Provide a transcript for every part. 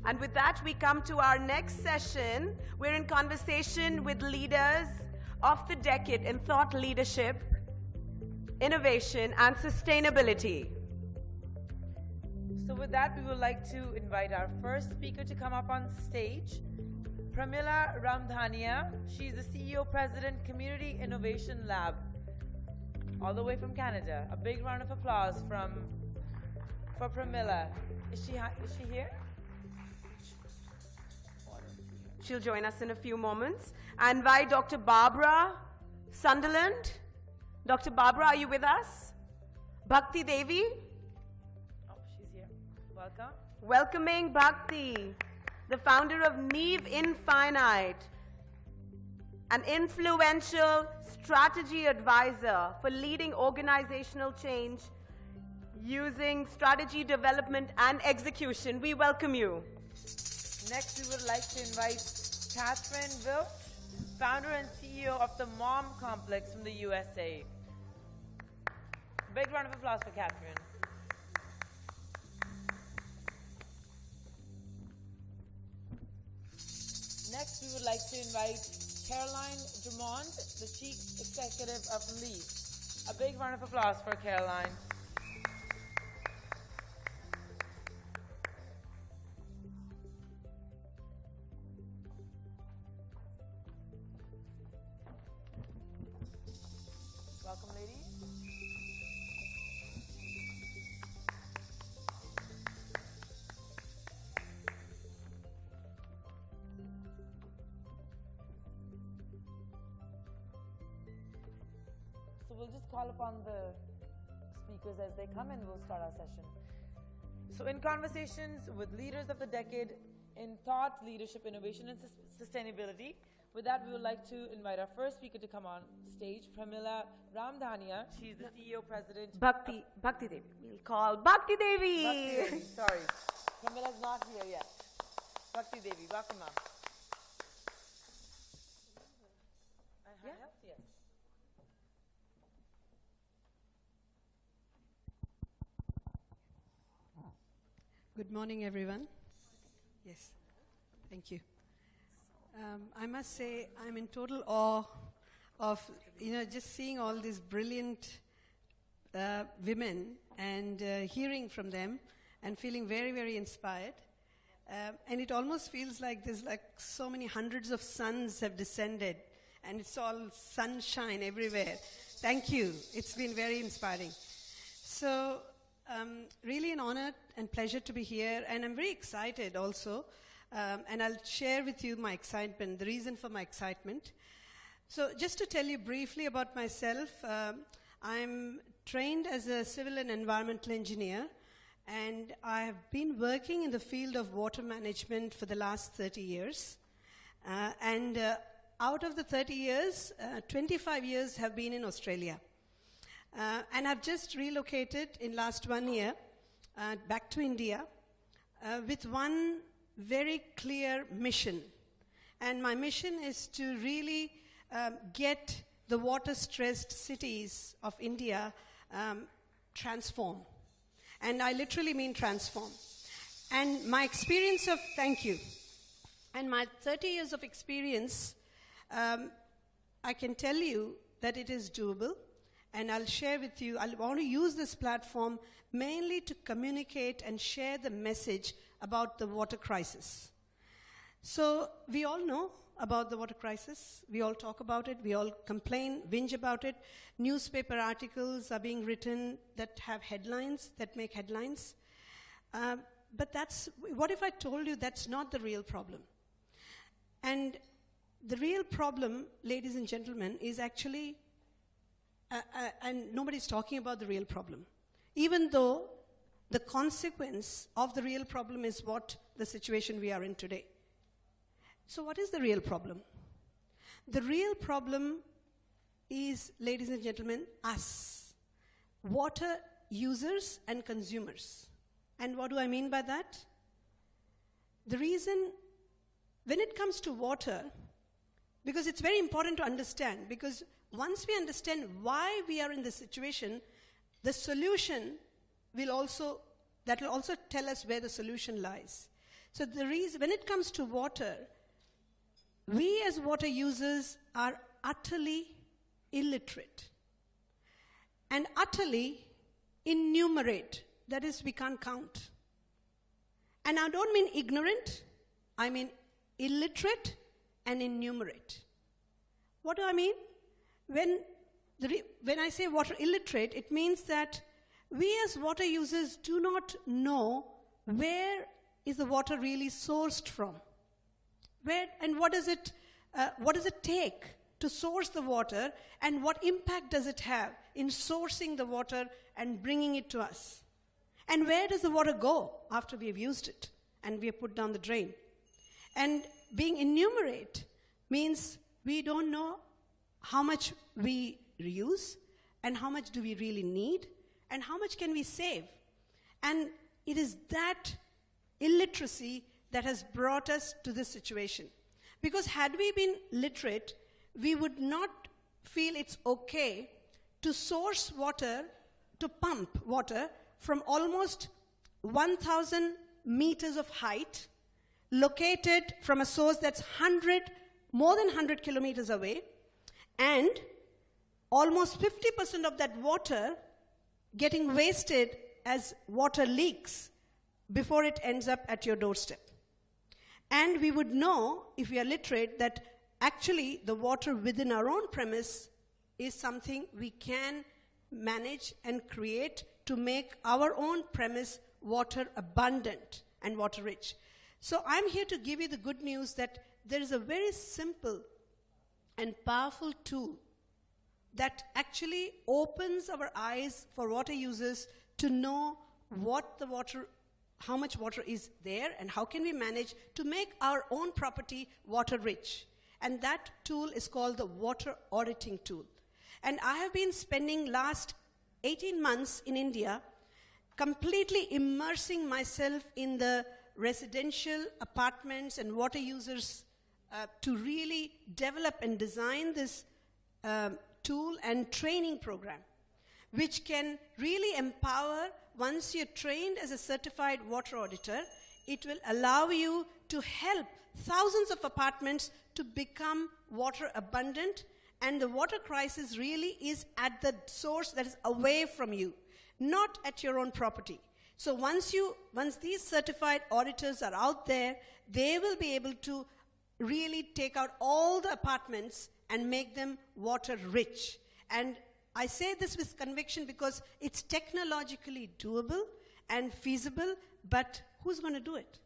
And with that, we come to our next session. We're in conversation with leaders of the decade in thought leadership, innovation, and sustainability. So with that, we would like to invite our first speaker to come up on stage, Pramila Ramdhania. She's the CEO, President, Community Innovation Lab, all the way from Canada. A big round of applause for Pramila. Is she here? She'll join us in a few moments. I invite Dr. Barbara Sunderland. Dr. Barbara, are you with us? Bhakti Devi. Oh, she's here. Welcome. Welcoming Bhakti, the founder of Neve Infinite, an influential strategy advisor for leading organizational change using strategy development and execution. We welcome you. Next, we would like to invite Catherine Wilch, founder and CEO of the Mom Complex from the USA. Big round of applause for Catherine. Next, we would like to invite Caroline Drummond, the Chief Executive of LEAP. A big round of applause for Caroline. Welcome, ladies. So we'll just call upon the speakers as they come and we'll start our session. So in conversations with leaders of the decade in thought, leadership, innovation, and sustainability, with that, we would like to invite our first speaker to come on stage, Pramila Ramdhania. She's the CEO, President. Bhakti Devi. We'll call Bhakti Devi. Bhakti Devi, sorry. Pramila's not here yet. Bhakti Devi, welcome, ma'am. Yeah. Yes. Good morning, everyone. Yes, thank you. I must say I'm in total awe of, just seeing all these brilliant women and hearing from them and feeling very, very inspired. And it almost feels like there's like so many hundreds of suns have descended and it's all sunshine everywhere. Thank you. It's been very inspiring. So really an honor and pleasure to be here, and I'm very excited also. And I'll share with you my excitement, the reason for my excitement. So just to tell you briefly about myself, I'm trained as a civil and environmental engineer, and I have been working in the field of water management for the last 30 years. And out of the 30 years, 25 years have been in Australia. And I've just relocated in last 1 year back to India with one very clear mission. And my mission is to really get the water-stressed cities of India transform. And I literally mean transform. And my experience of, thank you, and my 30 years of experience, I can tell you that it is doable. And I'll share with you, I want to use this platform mainly to communicate and share the message about the water crisis. So we all know about the water crisis. We all talk about it. We all complain, whinge about it. Newspaper articles are being written that have headlines, that make headlines. But what if I told you that's not the real problem? And the real problem, ladies and gentlemen, is actually and nobody's talking about the real problem, even though the consequence of the real problem is what the situation we are in today. So what is the real problem? The real problem is, ladies and gentlemen, us, water users and consumers. And what do I mean by that? The reason, when it comes to water, because it's very important to understand, because once we understand why we are in this situation, the solution will also tell us where the solution lies. So the reason, when it comes to water, we as water users are utterly illiterate and utterly innumerate. That is, we can't count. And I don't mean ignorant, I mean illiterate and innumerate. What do I mean? When I say water illiterate, it means that we as water users do not know where is the water really sourced from. Where and what does it take to source the water, and what impact does it have in sourcing the water and bringing it to us? And where does the water go after we have used it and we have put down the drain? And being innumerate means we don't know how much we reuse and how much do we really need and how much can we save. And it is that illiteracy that has brought us to this situation. Because had we been literate, we would not feel it's okay to source water, to pump water from almost 1,000 meters of height, located from a source that's more than 100 kilometers away, and almost 50% of that water getting wasted as water leaks before it ends up at your doorstep. And we would know, if we are literate, that actually the water within our own premise is something we can manage and create to make our own premise water abundant and water rich. So I'm here to give you the good news that there is a very simple and powerful tool that actually opens our eyes for water users to know how much water is there and how can we manage to make our own property water rich. And that tool is called the water auditing tool. And I have been spending last 18 months in India completely immersing myself in the residential apartments and water users to really develop and design this tool and training program, which can really empower. Once you're trained as a certified water auditor, it will allow you to help thousands of apartments to become water abundant, and the water crisis really is at the source that is away from you, not at your own property. So once these certified auditors are out there, they will be able to really take out all the apartments and make them water rich. And I say this with conviction because it's technologically doable and feasible, but who's going to do it?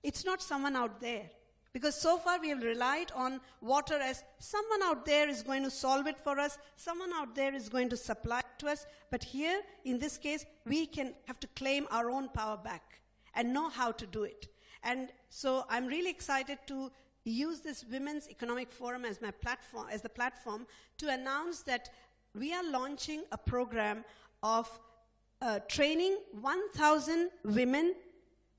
It's not someone out there. Because so far we have relied on water as someone out there is going to solve it for us, someone out there is going to supply it to us. But here, in this case, we have to claim our own power back and know how to do it. And so I'm really excited to use this Women's Economic Forum as the platform to announce that we are launching a program of training 1,000 women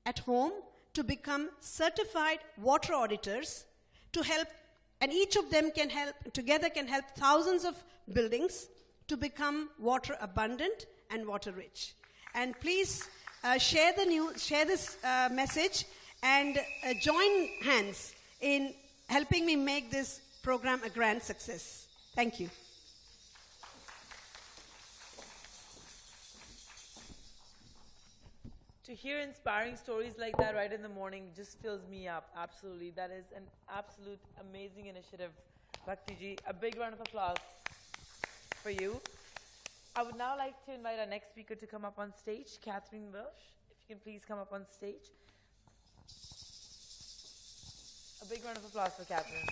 at home to become certified water auditors to help, and each of them can help thousands of buildings to become water abundant and water rich. And please share this message and join hands in helping me make this program a grand success. Thank you. To hear inspiring stories like that right in the morning just fills me up, absolutely. That is an absolute amazing initiative, Bhakti ji. A big round of applause for you. I would now like to invite our next speaker to come up on stage, Catherine Welsh. If you can please come up on stage. A big round of applause for Catherine.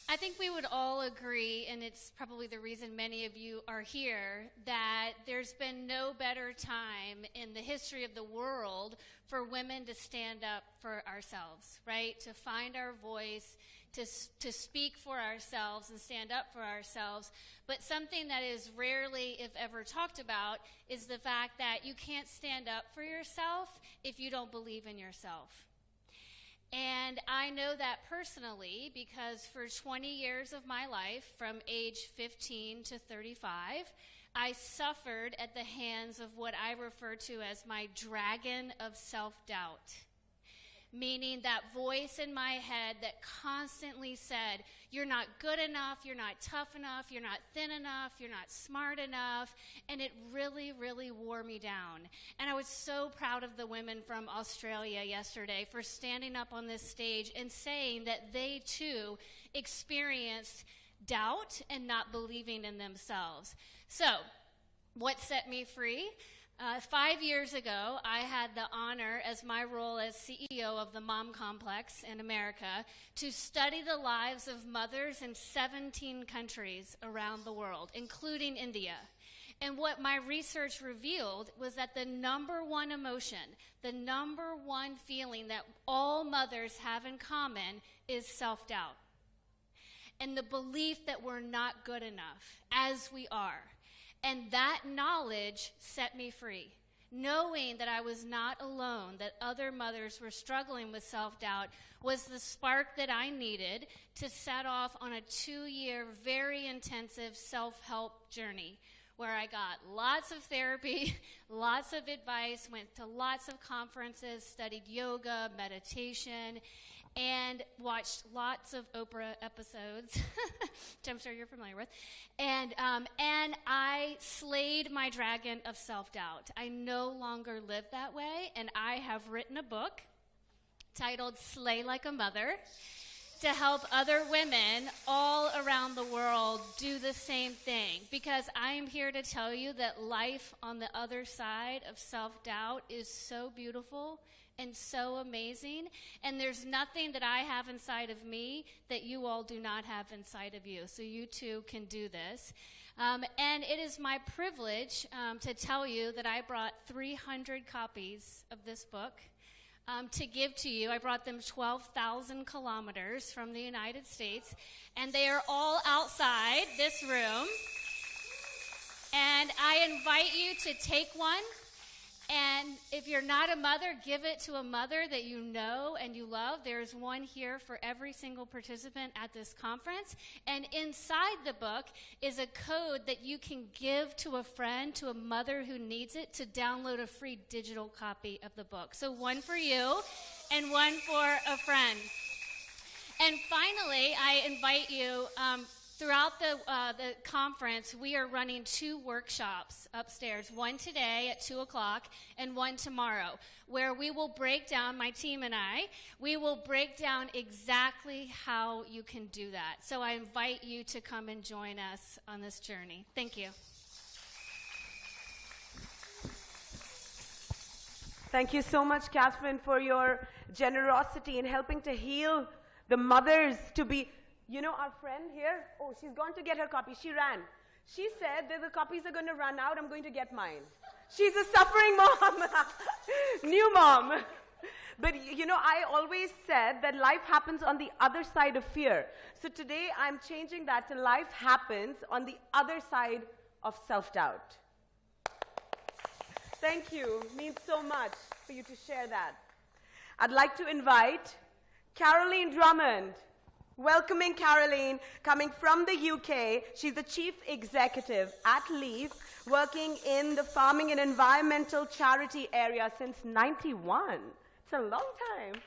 I think we would all agree, and it's probably the reason many of you are here, that there's been no better time in the history of the world for women to stand up for ourselves, right? To find our voice, to speak for ourselves and stand up for ourselves. But something that is rarely, if ever, talked about is the fact that you can't stand up for yourself if you don't believe in yourself. And I know that personally because for 20 years of my life, from age 15 to 35, I suffered at the hands of what I refer to as my dragon of self-doubt. Meaning that voice in my head that constantly said, you're not good enough, you're not tough enough, you're not thin enough, you're not smart enough, and it really, really wore me down. And I was so proud of the women from Australia yesterday for standing up on this stage and saying that they too experienced doubt and not believing in themselves. So, what set me free? 5 years ago, I had the honor, as my role as CEO of the Mom Complex in America, to study the lives of mothers in 17 countries around the world, including India. And what my research revealed was that the number one emotion, the number one feeling that all mothers have in common is self-doubt. And the belief that we're not good enough, as we are. And that knowledge set me free. Knowing that I was not alone, that other mothers were struggling with self-doubt, was the spark that I needed to set off on a 2-year, very intensive self-help journey, where I got lots of therapy, lots of advice, went to lots of conferences, studied yoga, meditation, and watched lots of Oprah episodes, which I'm sure you're familiar with. And I slayed my dragon of self-doubt. I no longer live that way, and I have written a book titled Slay Like a Mother to help other women all around the world do the same thing. Because I am here to tell you that life on the other side of self-doubt is so beautiful and so amazing, and there's nothing that I have inside of me that you all do not have inside of you, so you too can do this. And it is my privilege to tell you that I brought 300 copies of this book to give to you. I brought them 12,000 kilometers from the United States, and they are all outside this room. And I invite you to take one. And if you're not a mother, give it to a mother that you know and you love. There's one here for every single participant at this conference. And inside the book is a code that you can give to a friend, to a mother who needs it, to download a free digital copy of the book. So one for you and one for a friend. And finally, I invite you, throughout the conference, we are running 2 workshops upstairs, one today at 2 o'clock and one tomorrow, where we will break down, my team and I, we will break down exactly how you can do that. So I invite you to come and join us on this journey. Thank you. Thank you so much, Catherine, for your generosity in helping to heal the mothers to be... You know our friend here? Oh, she's gone to get her copy. She ran. She said that the copies are going to run out. I'm going to get mine. She's a suffering mom. New mom. But, you know, I always said that life happens on the other side of fear. So today I'm changing that to life happens on the other side of self-doubt. Thank you. It means so much for you to share that. I'd like to invite Caroline Drummond. Welcoming Caroline, coming from the UK. She's the Chief Executive at Leaf, working in the farming and environmental charity area since '91. It's a long time.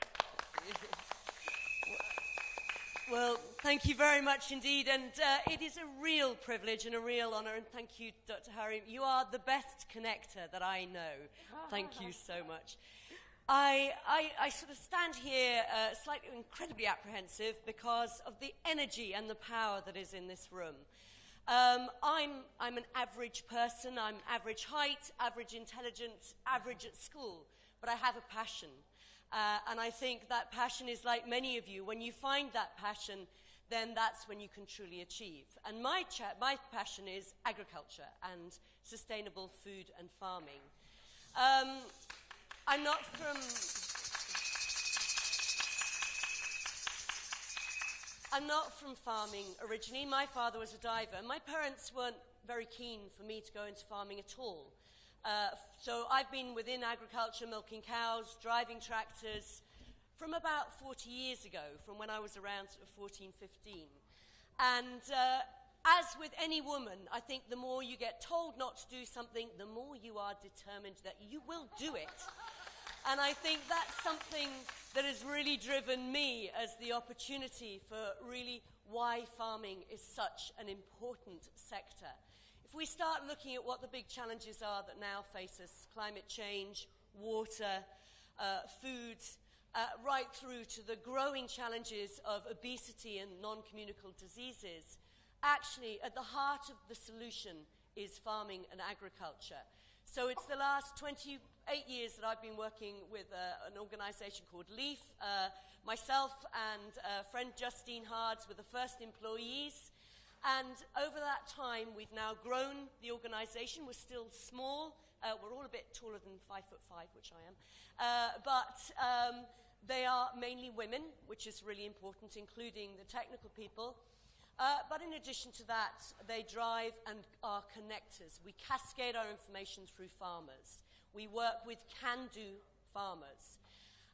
Well, thank you very much indeed, and it is a real privilege and a real honor, and thank you, Dr. Harry. You are the best connector that I know. Thank you so much. I sort of stand here slightly incredibly apprehensive because of the energy and the power that is in this room. I'm an average person. I'm average height, average intelligence, average at school, but I have a passion. And I think that passion is like many of you. When you find that passion, then that's when you can truly achieve. And my passion is agriculture and sustainable food and farming. I'm not from farming originally. My father was a diver. My parents weren't very keen for me to go into farming at all. So I've been within agriculture, milking cows, driving tractors, from about 40 years ago, from when I was around sort of 14, 15. And as with any woman, I think the more you get told not to do something, the more you are determined that you will do it. And I think that's something that has really driven me as the opportunity for really why farming is such an important sector. If we start looking at what the big challenges are that now face us, climate change, water, food, right through to the growing challenges of obesity and non-communicable diseases, actually at the heart of the solution is farming and agriculture. So it's the last 28 years that I've been working with an organization called LEAF. Myself and friend Justine Hards were the first employees. And over that time, we've now grown the organization. We're still small. We're all a bit taller than 5'5", which I am. But they are mainly women, which is really important, including the technical people. But in addition to that, they drive and are connectors. We cascade our information through farmers. We work with can-do farmers.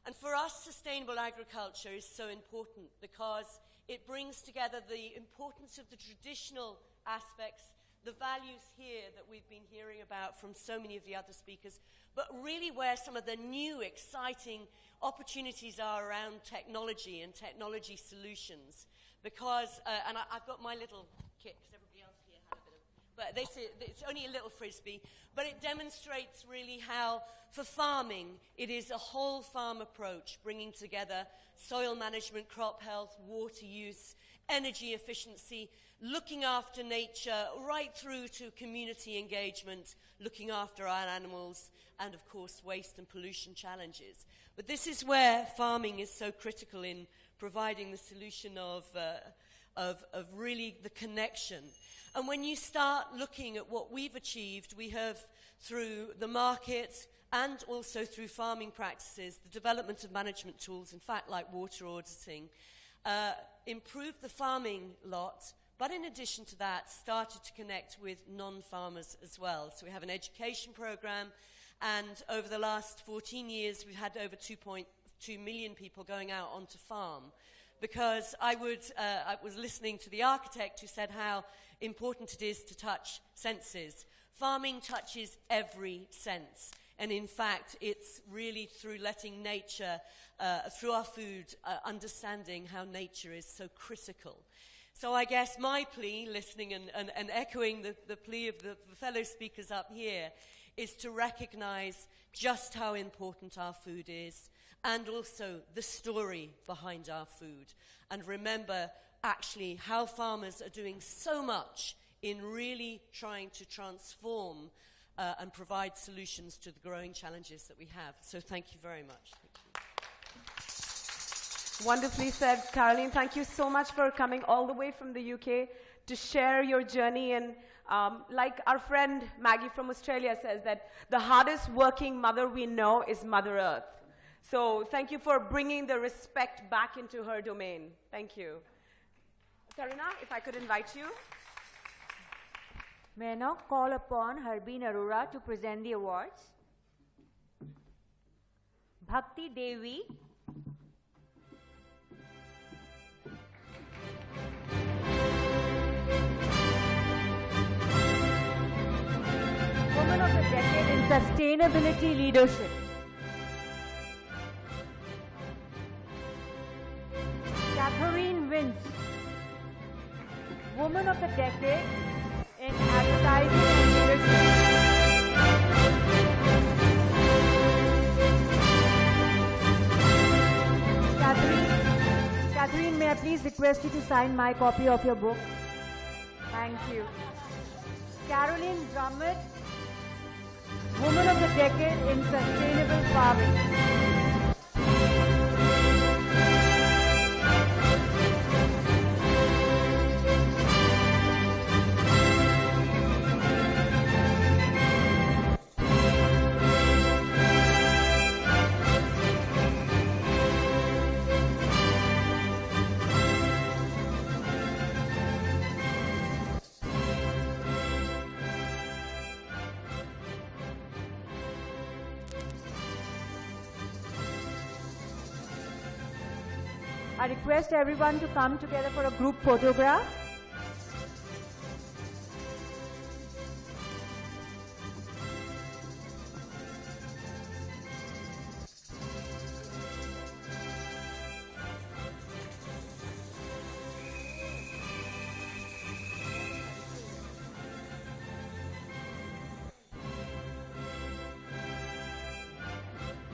And for us, sustainable agriculture is so important because it brings together the importance of the traditional aspects, the values here that we've been hearing about from so many of the other speakers, but really where some of the new, exciting opportunities are around technology and technology solutions. Because, and I've got my little kit, because everybody else here had a bit of, but they say it's only a little frisbee, but it demonstrates really how, for farming, it is a whole farm approach, bringing together soil management, crop health, water use, energy efficiency, looking after nature, right through to community engagement, looking after our animals, and of course waste and pollution challenges. But this is where farming is so critical in providing the solution of really the connection. And when you start looking at what we've achieved, we have, through the market and also through farming practices, the development of management tools, in fact, like water auditing, improved the farming lot, but in addition to that, started to connect with non-farmers as well. So we have an education program, and over the last 14 years, we've had over 2.2 million people going out onto farm, because I was listening to the architect who said how important it is to touch senses. Farming touches every sense, and in fact it's really through letting nature, through our food, understanding how nature is so critical. So I guess my plea, listening and echoing the plea of the fellow speakers up here, is to recognize just how important our food is, and also the story behind our food. And remember, actually, how farmers are doing so much in really trying to transform and provide solutions to the growing challenges that we have. So thank you very much. Thank you. Wonderfully said, Caroline. Thank you so much for coming all the way from the UK to share your journey. And like our friend Maggie from Australia says, that the hardest working mother we know is Mother Earth. So thank you for bringing the respect back into her domain. Thank you. Karina, if I could invite you. May I now call upon Harbeen Arora to present the awards. Bhakti Devi. Woman of the Decade in Sustainability Leadership. Catherine Vince, Woman of the Decade in Advertising and Leadership. Catherine, may I please request you to sign my copy of your book? Thank you. Caroline Drummond, Woman of the Decade in Sustainable Farming. I request everyone to come together for a group photograph.